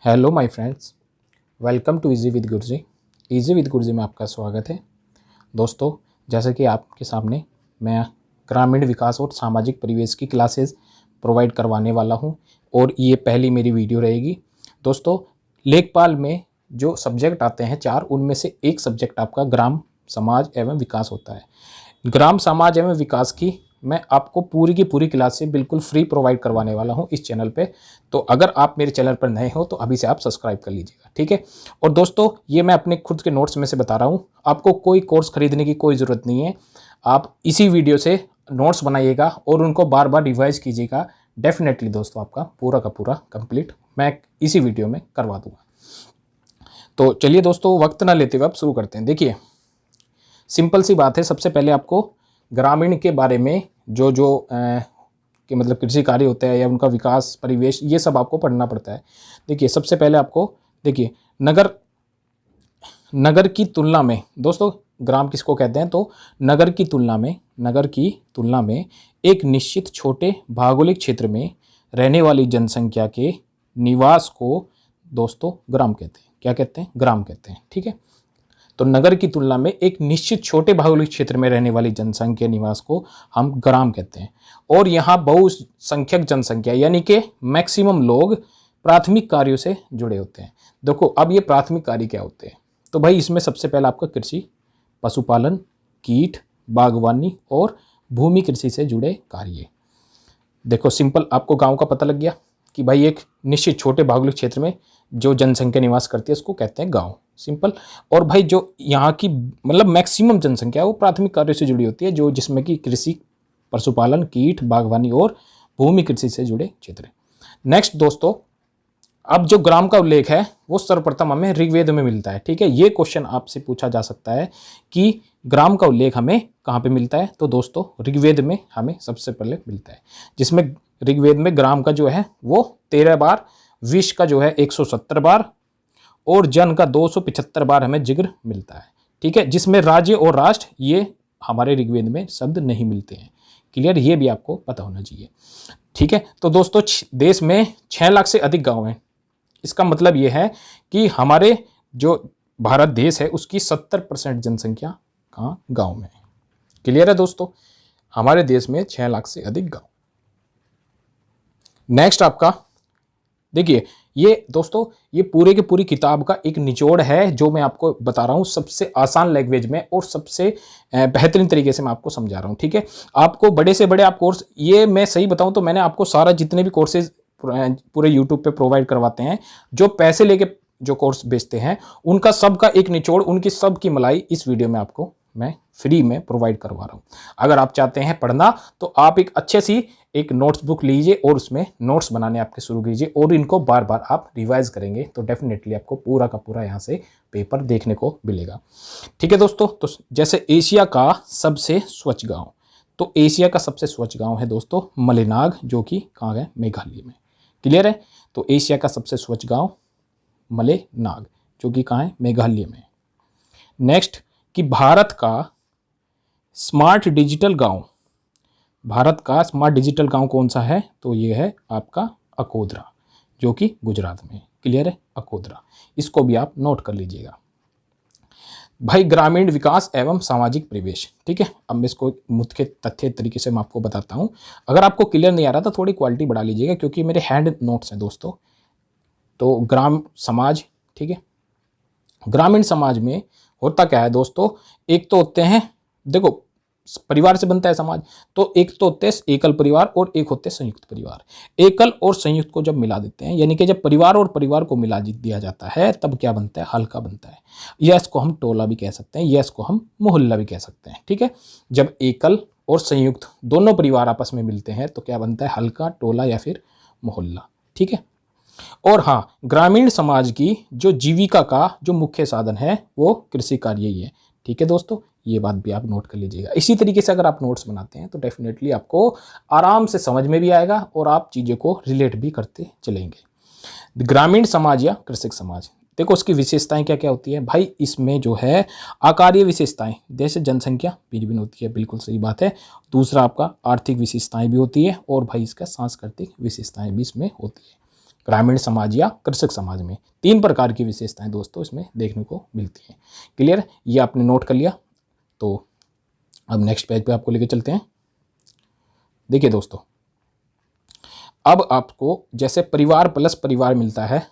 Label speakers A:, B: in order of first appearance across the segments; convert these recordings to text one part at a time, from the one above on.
A: Hello my friends, welcome to easy with Guruji. Easy with Guruji में आपका स्वागत है। दोस्तों, जैसे कि आपके सामने मैं ग्रामीण विकास और सामाजिक परिवेश की क्लासेस प्रोवाइड करवाने वाला हूं और ये पहली मेरी वीडियो रहेगी। दोस्तों, लेखपाल में जो सब्जेक्ट आते हैं 4, उनमें से एक सब्जेक्ट आपका ग्राम समाज एवं विकास होता है। ग्राम समाज एवं विकास की मैं आपको पूरी की पूरी क्लास से बिल्कुल फ्री प्रोवाइड करवाने वाला हूं इस चैनल पे। तो अगर आप मेरे चैनल पर नए हो तो अभी से आप सब्सक्राइब कर लीजिएगा, ठीक है। और दोस्तों, ये मैं अपने खुद के नोट्स में से बता रहा हूं, आपको कोई कोर्स खरीदने की कोई ज़रूरत नहीं है। आप इसी वीडियो से नोट्स बनाइएगा और उनको बार बार रिवाइज कीजिएगा। डेफिनेटली दोस्तों, आपका पूरा का पूरा कंप्लीट मैं इसी वीडियो में करवा दूंगा। तो चलिए दोस्तों, वक्त ना लेते हुए आप शुरू करते हैं। देखिए, सिंपल सी बात है। सबसे पहले आपको ग्रामीण के बारे में जो कि मतलब कृषि कार्य होते हैं या उनका विकास परिवेश, ये सब आपको पढ़ना पड़ता है। देखिए, सबसे पहले आपको देखिए नगर की तुलना में, दोस्तों ग्राम किसको कहते हैं, तो नगर की तुलना में एक निश्चित छोटे भौगोलिक क्षेत्र में रहने वाली जनसंख्या के निवास को दोस्तों ग्राम कहते हैं। क्या कहते हैं? ग्राम कहते हैं, ठीक है। तो नगर की तुलना में एक निश्चित छोटे भौगोलिक क्षेत्र में रहने वाली जनसंख्या निवास को हम ग्राम कहते हैं। और यहाँ बहुसंख्यक जनसंख्या यानी कि मैक्सिमम लोग प्राथमिक कार्यों से जुड़े होते हैं। देखो, अब ये प्राथमिक कार्य क्या होते हैं, तो भाई इसमें सबसे पहला आपका कृषि, पशुपालन, कीट, बागवानी और भूमि कृषि से जुड़े कार्य। देखो, सिंपल आपको गांव का पता लग गया कि भाई एक निश्चित छोटे भौगोलिक क्षेत्र में जो जनसंख्या निवास करती है उसको कहते हैं गांव, सिंपल। और भाई जो यहाँ की मतलब मैक्सिमम जनसंख्या वो प्राथमिक कार्यों से जुड़ी होती है, जो जिसमें कि कृषि, पशुपालन, कीट, बागवानी और भूमि कृषि से जुड़े क्षेत्र। नेक्स्ट दोस्तों, अब जो ग्राम का उल्लेख है वो सर्वप्रथम हमें ऋग्वेद में मिलता है, ठीक है। ये क्वेश्चन आपसे पूछा जा सकता है कि ग्राम का उल्लेख हमें कहाँ पे मिलता है, तो दोस्तों ऋग्वेद में हमें सबसे पहले मिलता है, जिसमें ऋग्वेद में ग्राम का जो है वो 13 बार, विश्व का जो है 170 बार और जन का 275 बार हमें जिक्र मिलता है, ठीक है। जिसमें राज्य और राष्ट्र ये हमारे ऋग्वेद में शब्द नहीं मिलते हैं। क्लियर? ये भी आपको पता होना चाहिए, ठीक है। तो दोस्तों, देश में 6 लाख से अधिक गांव हैं। इसका मतलब ये है कि हमारे जो भारत देश है उसकी 70% जनसंख्या कहाँ? गांव में है। क्लियर है दोस्तों? हमारे देश में 6 लाख से अधिक गांव। नेक्स्ट आपका देखिए, ये दोस्तों ये पूरे की पूरी किताब का एक निचोड़ है जो मैं आपको बता रहा हूँ सबसे आसान लैंग्वेज में और सबसे बेहतरीन तरीके से मैं आपको समझा रहा हूँ, ठीक है। आपको बड़े से बड़े आप कोर्स, ये मैं सही बताऊँ तो मैंने आपको सारा जितने भी कोर्सेज पूरे यूट्यूब पे प्रोवाइड करवाते हैं, जो पैसे लेके जो कोर्स बेचते हैं, उनका सबका एक निचोड़, उनकी सब की मलाई इस वीडियो में आपको मैं फ्री में प्रोवाइड करवा रहा हूँ। अगर आप चाहते हैं पढ़ना तो आप एक अच्छे सी एक नोट्स बुक लीजिए और उसमें नोट्स बनाने आपके शुरू कीजिए और इनको बार बार आप रिवाइज करेंगे तो डेफिनेटली आपको पूरा का पूरा यहाँ से पेपर देखने को मिलेगा, ठीक है दोस्तों। तो जैसे एशिया का सबसे स्वच्छ गाँव, तो एशिया का सबसे स्वच्छ गाँव है दोस्तों मलेनाग, जो कि कहाँ है? मेघालय में। क्लियर है? तो एशिया का सबसे स्वच्छ गाँव मलेनाग, जो कि कहाँ है? मेघालय में। नेक्स्ट कि भारत का स्मार्ट डिजिटल गांव, भारत का स्मार्ट डिजिटल गांव कौन सा है? तो ये है आपका अकोदरा, जो कि गुजरात में। क्लियर है? अकोदरा, इसको भी आप नोट कर लीजिएगा। भाई ग्रामीण विकास एवं सामाजिक परिवेश, ठीक है। अब मैं इसको मुख्य तथ्य तरीके से मैं आपको बताता हूँ। अगर आपको क्लियर नहीं आ रहा तो थोड़ी क्वालिटी बढ़ा लीजिएगा, क्योंकि मेरे हैंड नोट्स हैं दोस्तों। तो ग्राम समाज, ठीक है। ग्रामीण समाज में होता क्या है दोस्तों, एक तो होते हैं, देखो परिवार से बनता है समाज, तो एक तो होते हैं एकल परिवार और एक होते हैं संयुक्त परिवार। एकल और संयुक्त को जब मिला देते हैं, यानी कि जब परिवार और परिवार को मिला दिया जाता है, तब क्या बनता है? हल्का बनता है। या इसको हम टोला भी कह सकते हैं, या इसको हम मोहल्ला भी कह सकते हैं, ठीक है। जब एकल और संयुक्त दोनों परिवार आपस में मिलते हैं तो क्या बनता है? हल्का, टोला या फिर मोहल्ला, ठीक है। और हाँ, ग्रामीण समाज की जो जीविका का जो मुख्य साधन है वो कृषि कार्य ही है, ठीक है दोस्तों। ये बात भी आप नोट कर लीजिएगा। इसी तरीके से अगर आप नोट्स बनाते हैं तो डेफिनेटली आपको आराम से समझ में भी आएगा और आप चीज़ों को रिलेट भी करते चलेंगे। ग्रामीण समाज या कृषक समाज, देखो उसकी विशेषताएं क्या क्या होती है भाई। इसमें जो है आकारीय विशेषताएं, जैसे जनसंख्या भिन्न भिन्न होती है, बिल्कुल सही बात है। दूसरा आपका आर्थिक विशेषताएं भी होती है और भाई इसका सांस्कृतिक विशेषताएं भी इसमें होती है। ग्रामीण समाज या कृषक समाज में। 3 प्रकार की विशेषताएं दोस्तों इसमें देखने को मिलती हैं। क्लियर, ये आपने नोट कर लिया। तो अब नेक्स्ट पेज पे आपको लेके चलते हैं। देखिए दोस्तों, अब आपको जैसे परिवार प्लस परिवार मिलता है,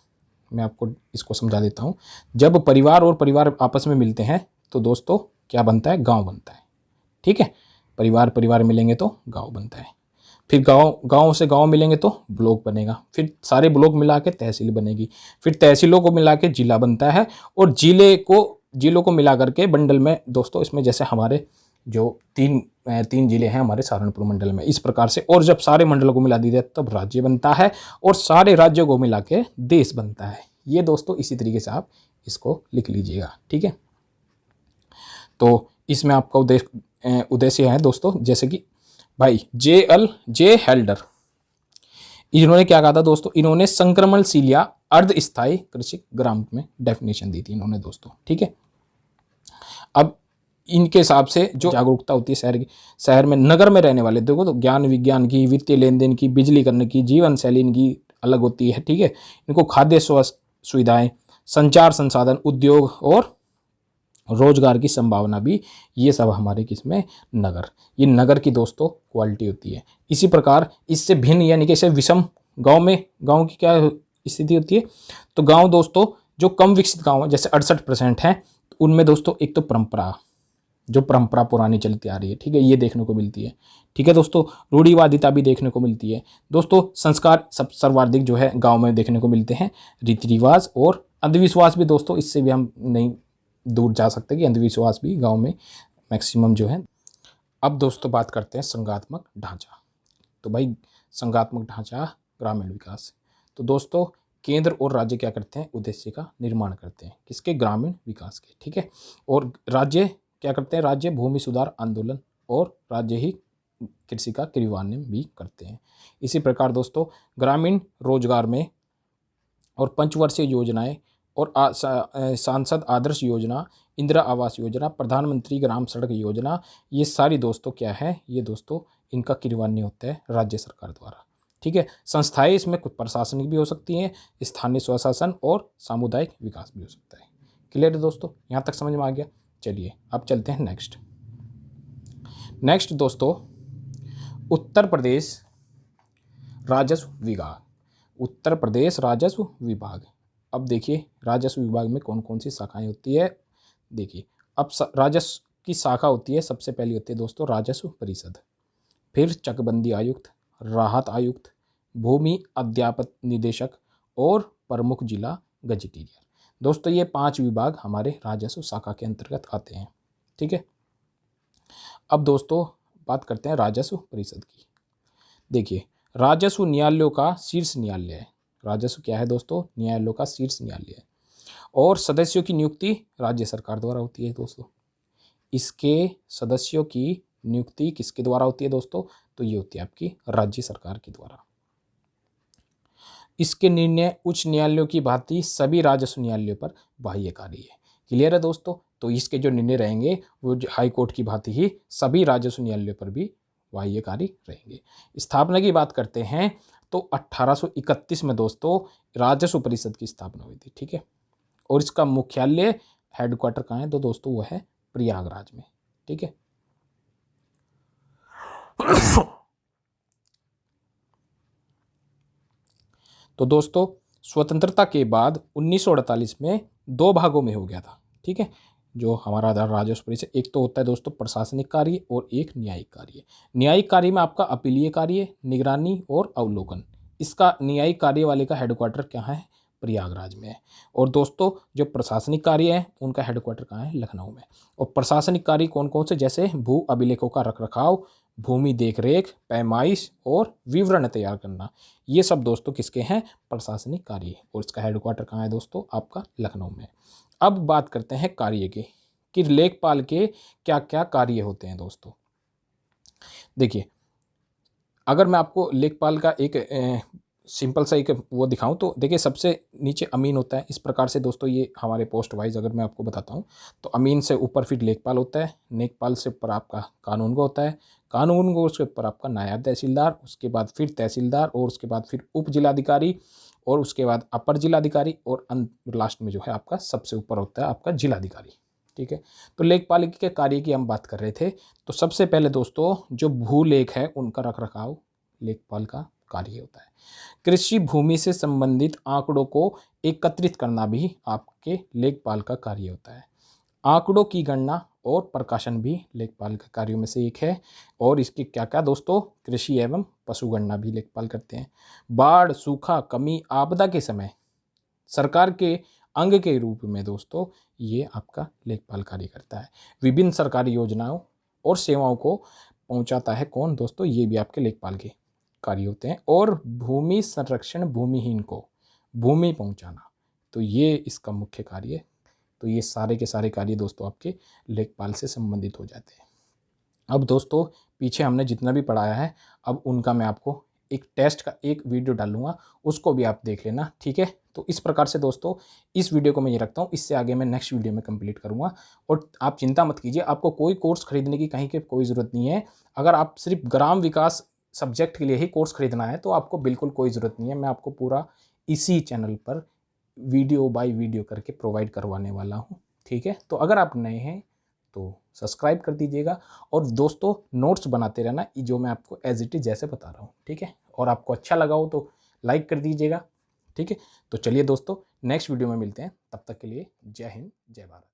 A: मैं आपको इसको समझा देता हूँ। जब परिवार और परिवार आपस में मिलते हैं तो दोस्तों क्या बनता है, गांव बनता है। ठीक है, परिवार परिवार मिलेंगे तो गांव बनता है, फिर गांव से गांव मिलेंगे तो ब्लॉक बनेगा, फिर सारे ब्लॉक मिला के तहसील बनेगी, फिर तहसीलों को मिला के जिला बनता है, और जिलों को मिला करके बंडल में दोस्तों, इसमें जैसे हमारे जो तीन जिले हैं हमारे सहारनपुर मंडल में, इस प्रकार से। और जब सारे मंडलों को मिला दिया तब राज्य बनता है, और सारे राज्यों को मिला के देश बनता है। ये दोस्तों इसी तरीके से आप इसको लिख लीजिएगा। ठीक है, तो इसमें आपका उद्देश्य है दोस्तों, जैसे कि भाई जे हेल्डर, इन्होंने क्या कहा था दोस्तों, इन्होंने संक्रमणशील या अर्धस्थायी कृषि ग्राम में डेफिनेशन दी थी इन्होंने दोस्तों। ठीक है, अब इनके हिसाब से जो जागरूकता होती है शहर में, नगर में रहने वाले, देखो तो ज्ञान विज्ञान की, वित्तीय लेन देन की, बिजली करने की, जीवन शैली इनकी अलग होती है। ठीक है, इनको खाद्य सुविधाएं, संचार संसाधन, उद्योग और रोजगार की संभावना भी, ये सब हमारे किसमें, नगर। ये नगर की दोस्तों क्वालिटी होती है। इसी प्रकार इससे भिन्न यानी कि इसे विषम गांव की क्या स्थिति होती है, तो गांव दोस्तों जो कम विकसित गांव है, जैसे 68% हैं, उनमें दोस्तों एक तो परंपरा पुरानी चलती आ रही है। ठीक है, ये देखने को मिलती है। ठीक है दोस्तों, रूढ़िवादिता भी देखने को मिलती है दोस्तों। संस्कार सब सर्वाधिक जो है गांव में देखने को मिलते हैं। रीति रिवाज और अंधविश्वास भी दोस्तों, इससे भी हम नहीं दूर जा सकते कि अंधविश्वास भी गांव में मैक्सिमम जो है। अब दोस्तों बात करते हैं संघात्मक ढांचा। तो भाई संघात्मक ढांचा ग्रामीण विकास, तो दोस्तों केंद्र और राज्य क्या करते हैं, उद्देश्य का निर्माण करते हैं, किसके, ग्रामीण विकास के। ठीक है, और राज्य क्या करते हैं, राज्य भूमि सुधार आंदोलन और राज्य ही कृषि का क्रियान्वयन भी करते हैं। इसी प्रकार दोस्तों ग्रामीण रोजगार में और पंचवर्षीय योजनाएं और सांसद आदर्श योजना, इंदिरा आवास योजना, प्रधानमंत्री ग्राम सड़क योजना, ये सारी दोस्तों क्या है, ये दोस्तों इनका क्रियान्वयन होता है राज्य सरकार द्वारा। ठीक है, संस्थाएं इसमें कुछ प्रशासनिक भी हो सकती हैं, स्थानीय स्वशासन और सामुदायिक विकास भी हो सकता है। क्लियर है दोस्तों, यहाँ तक समझ में आ गया। चलिए अब चलते हैं नेक्स्ट दोस्तों, उत्तर प्रदेश राजस्व विभाग। उत्तर प्रदेश राजस्व विभाग, अब देखिए राजस्व विभाग में कौन कौन सी शाखाएं होती है। देखिए अब राजस्व की शाखा होती है, सबसे पहली होती है दोस्तों राजस्व परिषद, फिर चकबंदी आयुक्त, राहत आयुक्त, भूमि अध्यापन निदेशक और प्रमुख जिला गजेटियर। दोस्तों ये 5 विभाग हमारे राजस्व शाखा के अंतर्गत आते हैं। ठीक है, अब दोस्तों बात करते हैं राजस्व परिषद की। देखिए राजस्व न्यायालयों का शीर्ष न्यायालय है। राजस्व क्या है दोस्तों, न्यायालयों का शीर्ष न्यायालय है, और सदस्यों की नियुक्ति राज्य सरकार द्वारा होती है दोस्तों। इसके सदस्यों की नियुक्ति किसके द्वारा होती है दोस्तों, तो ये होती है आपकी राज्य सरकार के द्वारा। इसके निर्णय उच्च न्यायालयों की भांति सभी राजस्व न्यायालयों पर बाह्यकारी है। क्लियर है दोस्तों, तो इसके जो निर्णय रहेंगे वो हाई कोर्ट की भांति ही सभी राजस्व न्यायालयों पर भी बाह्यकारी रहेंगे। स्थापना की बात करते हैं तो 1831 में दोस्तों राजस्व परिषद की स्थापना हुई थी। ठीक है, और इसका मुख्यालय हेडक्वार्टर कहाँ है, तो दोस्तों वो है प्रयागराज में। ठीक है, तो दोस्तों स्वतंत्रता के बाद 1948 में 2 भागों में हो गया था। ठीक है, जो हमारा राजस्व परिषद, एक तो होता है दोस्तों प्रशासनिक कार्य और एक न्यायिक कार्य। न्यायिक कार्य में आपका अपीलीय कार्य, निगरानी और अवलोकन। इसका न्यायिक कार्य वाले का हेडक्वार्टर क्या है, प्रयागराज में है। और दोस्तों जो प्रशासनिक कार्य है उनका हेडक्वार्टर कहाँ है, लखनऊ में। और प्रशासनिक कार्य कौन कौन से, जैसे भू अभिलेखों का रखरखाव, भूमि देखरेख, पैमाइश और विवरण तैयार करना, ये सब दोस्तों किसके हैं, प्रशासनिक कार्य, और इसका हेडक्वार्टर कहाँ है दोस्तों, आपका लखनऊ में। अब बात करते हैं कार्य के, कि लेखपाल के क्या क्या कार्य होते हैं दोस्तों। देखिए अगर मैं आपको लेखपाल का एक सिंपल सा एक वो दिखाऊं तो देखिए सबसे नीचे अमीन होता है। इस प्रकार से दोस्तों ये हमारे पोस्ट वाइज अगर मैं आपको बताता हूं तो अमीन से ऊपर फिर लेखपाल होता है, लेखपाल से ऊपर आपका कानूनगो होता है, कानूनगो उसके ऊपर आपका नायब तहसीलदार, उसके बाद फिर तहसीलदार, और उसके बाद फिर उप जिलाधिकारी, और उसके बाद अपर जिलाधिकारी और लास्ट में जो है आपका सबसे ऊपर होता है आपका जिलाधिकारी। ठीक है, तो लेखपाल के कार्य की हम बात कर रहे थे। तो सबसे पहले दोस्तों जो भूलेख है उनका रख रखाव लेखपाल का कार्य होता है। कृषि भूमि से संबंधित आंकड़ों को एकत्रित करना भी आपके लेखपाल का कार्य होता है। आंकड़ों की गणना और प्रकाशन भी लेखपाल के कार्यों में से एक है। और इसके क्या क्या दोस्तों, कृषि एवं पशु गणना भी लेखपाल करते हैं। बाढ़, सूखा, कमी, आपदा के समय सरकार के अंग के रूप में दोस्तों ये आपका लेखपाल कार्य करता है। विभिन्न सरकारी योजनाओं और सेवाओं को पहुंचाता है कौन दोस्तों, ये भी आपके लेखपाल के कार्य होते हैं। और भूमि संरक्षण, भूमिहीन को भूमि पहुंचाना, तो ये इसका मुख्य कार्य है। तो ये सारे के सारे कार्य दोस्तों आपके लेखपाल से संबंधित हो जाते हैं। अब दोस्तों पीछे हमने जितना भी पढ़ाया है, अब उनका मैं आपको एक टेस्ट का एक वीडियो डालूंगा, उसको भी आप देख लेना। ठीक है, तो इस प्रकार से दोस्तों इस वीडियो को मैं ये रखता हूँ, इससे आगे मैं नेक्स्ट वीडियो में कंप्लीट करूँगा। और आप चिंता मत कीजिए, आपको कोई कोर्स खरीदने की कहीं की कोई ज़रूरत नहीं है। अगर आप सिर्फ ग्राम विकास सब्जेक्ट के लिए ही कोर्स खरीदना है तो आपको बिल्कुल कोई ज़रूरत नहीं है। मैं आपको पूरा इसी चैनल पर वीडियो बाय वीडियो करके प्रोवाइड करवाने वाला हूँ। ठीक है, तो अगर आप नए हैं तो सब्सक्राइब कर दीजिएगा और दोस्तों नोट्स बनाते रहना, जो मैं आपको एज इट इज जैसे बता रहा हूँ। ठीक है, और आपको अच्छा लगा हो तो लाइक कर दीजिएगा। ठीक है, तो चलिए दोस्तों नेक्स्ट वीडियो में मिलते हैं, तब तक के लिए जय हिंद, जय भारत।